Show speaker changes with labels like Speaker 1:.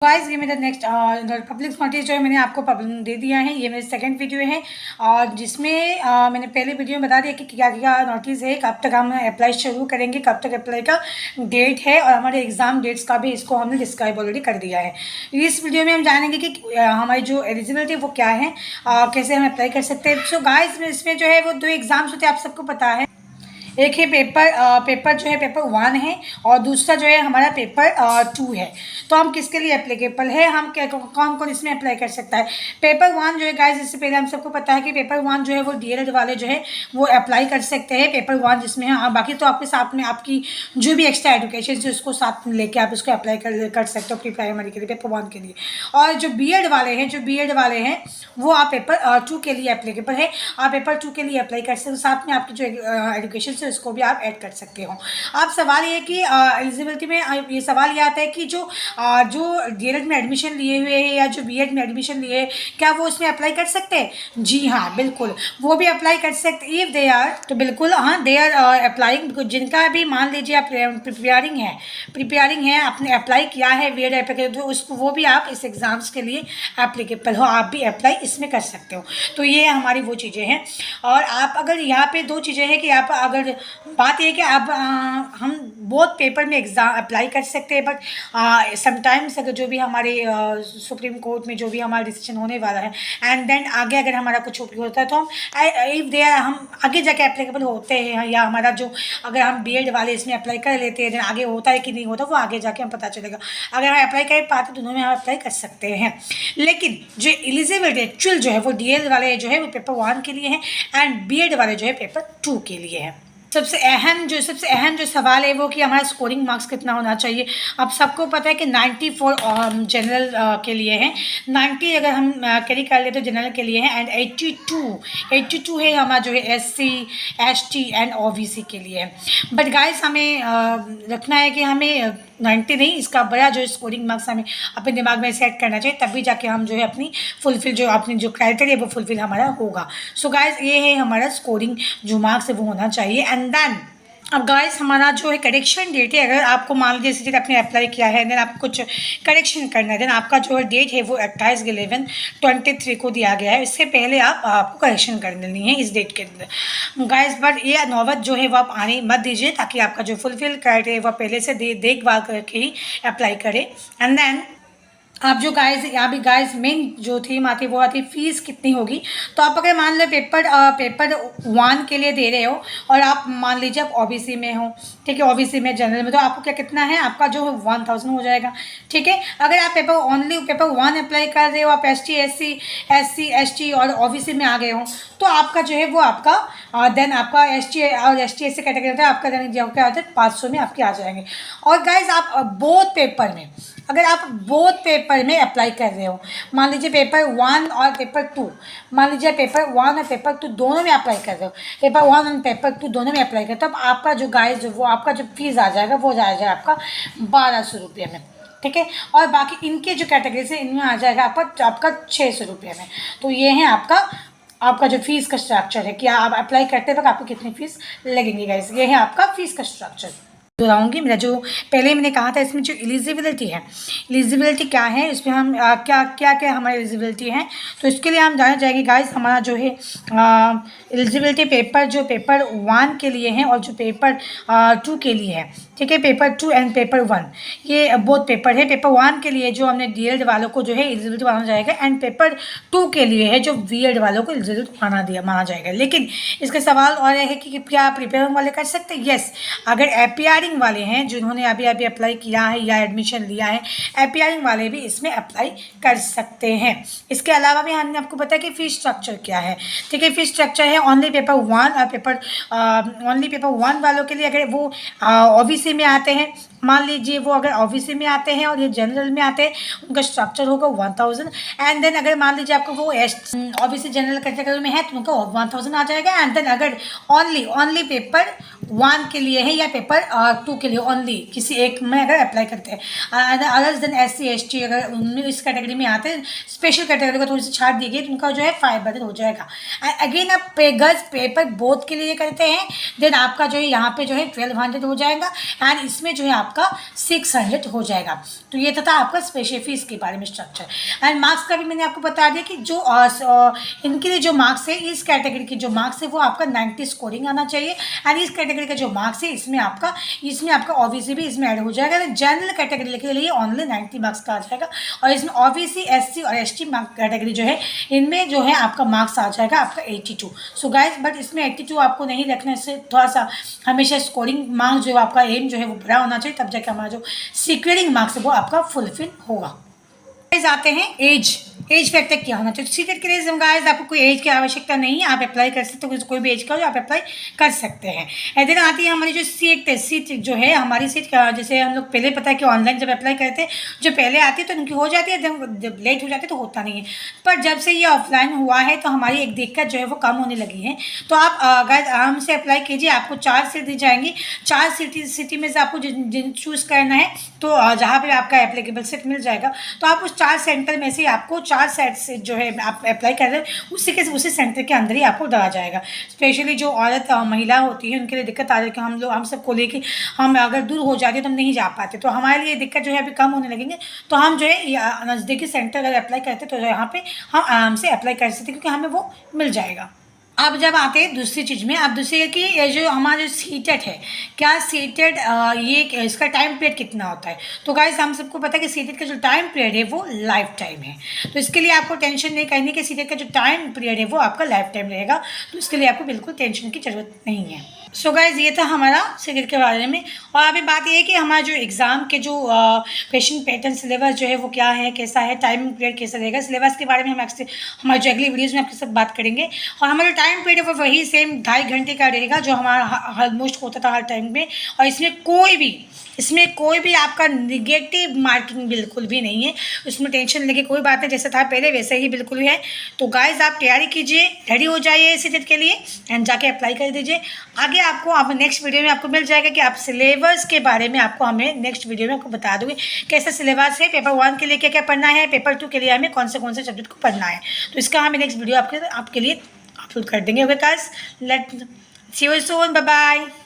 Speaker 1: Guys ये मेरा next public notice जो है मैंने आपको दे दिया है। ये मेरी सेकंड वीडियो है और जिसमें मैंने पहले वीडियो में बता दिया कि क्या क्या नोटिस है, कब तक हम अप्लाई शुरू करेंगे, कब तक अप्लाई का डेट है और हमारे एग्ज़ाम डेट्स का भी इसको हमने डिस्क्राइब ऑलरेडी कर दिया है। इस वीडियो में हम जानेंगे कि हमारी जो एलिजिबिलिटी वो क्या है, कैसे हम अप्लाई कर सकते हैं। सो गाइस इसमें जो है वो 2 एग्ज़ाम्स होते हैं, आप सबको पता है। एक है पेपर जो है पेपर 1 है और दूसरा जो है हमारा पेपर 2 है। तो हम किसके लिए एप्लीकेबल है, हम क्या कौन कौन इसमें अप्लाई कर सकता है। पेपर 1 जो है गाइस, इससे पहले हम सबको पता है कि पेपर 1 जो है वो डीएलएड वाले जो है वो अप्लाई कर सकते हैं। पेपर 1 जिसमें है, बाकी तो आपके साथ में आपकी जो भी एक्स्ट्रा एजुकेशन है उसको साथ में लेके आप इसको अप्लाई कर सकते हो प्री प्राइमरी के लिए, पेपर 1 के लिए। और जो बीएड वाले हैं वो आप पेपर 2 के लिए एप्लीकेबल है। आप पेपर 2 के लिए अप्लाई कर सकते हो, साथ में आपकी जो एजुकेशन से इसको भी आप ऐड कर सकते हो। अब सवाल ये कि एलिजिबिलिटी में ये सवाल ये आता है कि जो डीएलएड में एडमिशन लिए हुए हैं या जो बीएड में एडमिशन लिए हैं, क्या वो उसमें अप्लाई कर सकते हैं? जी हाँ, बिल्कुल वो भी अप्लाई कर सकते। इफ़ दे आर, तो बिल्कुल हाँ, दे आर अप्लाइंग। जिनका भी मान लीजिए आप प्रिपेयरिंग है, आपने अप्लाई किया है बीएड एप्लीकेशन, तो उसको वो भी आप इस एग्ज़ाम्स के लिए एप्लीकेबल हो, आप भी अप्लाई इसमें कर सकते हो। तो ये हमारी वो चीज़ें हैं। और आप अगर यहाँ पे 2 चीज़ें हैं कि आप अगर बात ये है कि आप हम बहुत पेपर में एग्ज़ाम अप्लाई कर सकते हैं, बट समटाइम्स अगर जो भी हमारे सुप्रीम कोर्ट में जो भी हमारा डिसीजन होने वाला है एंड देन आगे अगर हमारा कुछ होता है तो हम आगे जाके अप्लीकेबल होते हैं, या हमारा जो अगर हम बीएड वाले इसमें अप्लाई कर लेते हैं, देन आगे होता है कि नहीं होता वो आगे जाके हम पता चलेगा। अगर हम अप्लाई कर पाते दोनों में हम अप्लाई कर सकते हैं। लेकिन जो एलिजिबिलिटी एक्चुअल जो है वो डीएल वाले जो है वो पेपर 1 के लिए है एंड बीएड वाले जो है पेपर 2 के लिए है। सबसे अहम जो सवाल है वो कि हमारा स्कोरिंग मार्क्स कितना होना चाहिए। अब सबको पता है कि 94 जनरल के लिए है, 90 अगर हम कैरी कर लेते तो जनरल के लिए है, एंड 82 है हमारा जो है एससी एसटी एंड ओबीसी के लिए है। बट गाइस हमें रखना है कि हमें 90 नहीं, इसका बड़ा जो स्कोरिंग मार्क्स हमें अपने दिमाग में सेट करना चाहिए, तभी जाके हम जो है अपनी जो क्राइटेरिया वो फुलफिल हमारा होगा। सो गाइस ये है हमारा स्कोरिंग जो मार्क्स है वो होना चाहिए। एंड देन अब गाइस हमारा जो है करेक्शन डेट है, अगर आपको मान लीजिए जैसे आपने अप्लाई किया है देन आपको कुछ करेक्शन करना है, देन आपका जो है डेट है वो 28/11/23 को दिया गया है। इससे पहले आपको करेक्शन कर देनी है इस डेट के अंदर गाइस। बट ये नौबत जो है वो आप आने मत दीजिए, ताकि आपका जो फुलफिल क्राइटेरिया वो पहले से देखभाल करके ही अप्लाई करें। एंड देन आप जो गाइस यहाँ भी गाइस मेन जो थीम आती है वो आती है फीस कितनी होगी। तो आप अगर मान लो पेपर 1 के लिए दे रहे हो और आप मान लीजिए आप ओबीसी में हो, ठीक है, ओबीसी में जनरल में, तो आपको क्या कितना है, आपका जो 1000 हो जाएगा, ठीक है। अगर आप पेपर 1 अप्लाई कर रहे हो, आप एससी एसटी और ओबीसी में आ गए हो, तो आपका जो है वो आपका देन आपका एसटी और एसटी ऐसे कैटेगरी होता है, आपका देन क्या होता है 500 में आपके आ जाएंगे। और गाइज आप बोथ पेपर में, अगर आप बोथ पेपर में अप्लाई कर रहे हो, मान लीजिए पेपर 1 और पेपर 2, मान लीजिए पेपर 1 और पेपर 2 दोनों में अप्लाई कर रहे हो, पेपर 1 और पेपर 2 दोनों में अप्लाई कर, तब आपका जो गाइज वो आपका जो फीस आ जाएगा वो जाएगा आपका 1200 रुपये में, ठीक है। और बाकी इनके जो कैटेगरी है इनमें आ जाएगा आपका 600 रुपये में। तो ये है आपका जो फीस का स्ट्रक्चर है कि आप अप्लाई करते वक्त आपको कितनी फीस लगेंगी गाइस, ये है आपका फीस का स्ट्रक्चर। दोहराऊंगी मेरा जो पहले मैंने कहा था, इसमें जो एलिजिबिलिटी है, एलिजिबिलिटी क्या है, इसमें हम क्या हमारी एलिजिबिलिटी है, तो इसके लिए हम जाने जाएंगे गाइस। हमारा जो है एलिजिबिलिटी पेपर 1 के लिए है और जो पेपर 2 के लिए है, ठीक है। पेपर 2 एंड पेपर 1 ये बहुत पेपर है। पेपर 1 के लिए जो हमने डीएलएड वालों को जो है एलिजिबिलिटी माना जाएगा, एंड पेपर 2 के लिए है जो बीएड वालों को एलिजिबिलिटी माना जाएगा। लेकिन इसका सवाल और है कि क्या प्रिपेयरिंग वाले कर सकते हैं? यस, अगर एपीआरिंग वाले हैं जिन्होंने अभी अप्लाई किया है या एडमिशन लिया है, एपीआरिंग वाले भी इसमें अप्लाई कर सकते हैं। इसके अलावा भी हमने आपको बताया कि फीस स्ट्रक्चर क्या है, ठीक है। फीस स्ट्रक्चर है ओनली पेपर 1 और ओनली पेपर 1 वालों के लिए, अगर वो ओबीसी में आते हैं, मान लीजिए वो अगर ओबीसी में आते हैं और ये जनरल में आते हैं, उनका स्ट्रक्चर होगा 1000। एंड देन अगर मान लीजिए आपको वो ओबीसी जनरल कैटेगरी में है तो उनका 1000 आ जाएगा। एंड देन अगर ओनली पेपर 1 के लिए है या पेपर 2 के लिए ओनली किसी एक में अगर अप्लाई करते हैं, अदर्स देन एससी एसटी अगर उनमें इस कैटेगरी में आते हैं, स्पेशल कैटेगरी को थोड़ी सी छाट दी गई तो उनका जो है 500 हो जाएगा। अगेन आप पेपर बोथ के लिए करते हैं, देन आपका जो है यहाँ पे जो है 1200 हो जाएगा। एंड इसमें जो है आपका आपका 600 हो जाएगा। तो ये था आपका स्पेशल फीस के बारे में स्ट्रक्चर। एंड मार्क्स का भी मैंने आपको बता दिया कि जो इनके लिए जो मार्क्स है, इस कैटेगरी के जो मार्क्स है वो आपका 90 स्कोरिंग आना चाहिए। एंड इस कैटेगरी का जो मार्क्स है इसमें आपका ओबीसी भी इसमें ऐड हो जाएगा। जनरल कैटेगरी के लिए ओनली 90 मार्क्स का आ जाएगा, और इसमें ओबीसी, एससी और एसटी कैटेगरी जो है इनमें जो है आपका मार्क्स आ जाएगा आपका 82। सो गाइज, बट इसमें 82 आपको नहीं रखना, इससे थोड़ा सा हमेशा स्कोरिंग मार्क्स जो आपका एम जो है वो बड़ा होना चाहिए, तब जाकर हमारा जो सीक्रेटिंग मार्क्स है वो आपका फुलफिल होगा। आते हैं एज फैक्टर क्या होना चाहिए। सीटेट के लिए गाइस आपको कोई एज की आवश्यकता नहीं है, आप अप्लाई कर सकते हो, कोई भी एज का हो आप अप्लाई कर सकते हैं। एंड देन आती है हमारी जो सीट जो है, हमारी सीट जैसे हम लोग पहले पता है कि ऑनलाइन जब अप्लाई करते हैं जो पहले आती है तो उनकी हो जाती है, जब लेट हो जाती है तो होता नहीं है। पर जब से ये ऑफलाइन हुआ है तो हमारी एक दिक्कत जो है वो कम होने लगी है। तो आप गाइस आराम से अप्लाई कीजिए, आपको 4 सीट दी जाएंगी। 4 सिटी में से आपको जिन चूज़ करना है, तो जहाँ पर आपका एप्लीकेबल सीट मिल जाएगा, तो आप उस 4 सेंटर में से आपको 4 सेट से जो है आप अप्लाई कर रहे हैं उसी सेंटर के अंदर ही आपको डाला जाएगा। स्पेशली जो औरत महिला होती है उनके लिए दिक्कत आ रही है कि हम सबको लेके हम अगर दूर हो जाते तो हम नहीं जा पाते, तो हमारे लिए दिक्कत जो है अभी कम होने लगेंगे। तो हम जो है नज़दीकी सेंटर अगर अप्लाई करते तो यहाँ पे हम आराम से अप्लाई कर सकते क्योंकि हमें वो मिल जाएगा। अब जब आते हैं दूसरी चीज़ में, अब दूसरी कि ये जो हमारा जो सीटेट है, क्या सीटेट ये इसका टाइम पीरियड कितना होता है। तो गाइस हम सबको पता है कि सीटेट का जो टाइम पीरियड है वो लाइफ टाइम है, तो इसके लिए आपको टेंशन नहीं करनी कि सीटेट का जो टाइम पीरियड है वो आपका लाइफ टाइम रहेगा, तो इसके लिए आपको बिल्कुल टेंशन की ज़रूरत नहीं है। सो गाइज ये था हमारा सीटेट के बारे में। और अभी बात ये है कि हमारा जो एग्ज़ाम के जो क्वेश्चन पैटर्न सिलेबस जो है वो क्या है, कैसा है, टाइमिंग पीरियड कैसा रहेगा, सिलेबस के बारे में हम हमारे जो अगली वीडियोज़ में आपके साथ बात करेंगे। और हमारा जो टाइम पीरियड है वो वही सेम 2.5 घंटे का रहेगा जो हमारा ऑलमोस्ट होता था हर टाइम में। और इसमें कोई भी आपका निगेटिव मार्किंग बिल्कुल भी नहीं है, उसमें टेंशन लेके कोई बात नहीं, जैसे था पहले वैसे ही बिल्कुल है। तो गाइज आप तैयारी कीजिए, रेडी हो जाइए सीटेट के लिए एंड जाके अप्लाई कर दीजिए। आगे आपको नेक्स्ट वीडियो में आपको मिल जाएगा कि आप सिलेबस के बारे में हमें नेक्स्ट वीडियो में आपको बता दूँगी कैसा सिलेबस है, पेपर 1 के लिए क्या क्या पढ़ना है, पेपर 2 के लिए हमें कौन से सब्जेक्ट को पढ़ना है। तो इसका हमें नेक्स्ट वीडियो आपके लिए अपलोड कर देंगे। Okay guys, let see you soon, bye bye.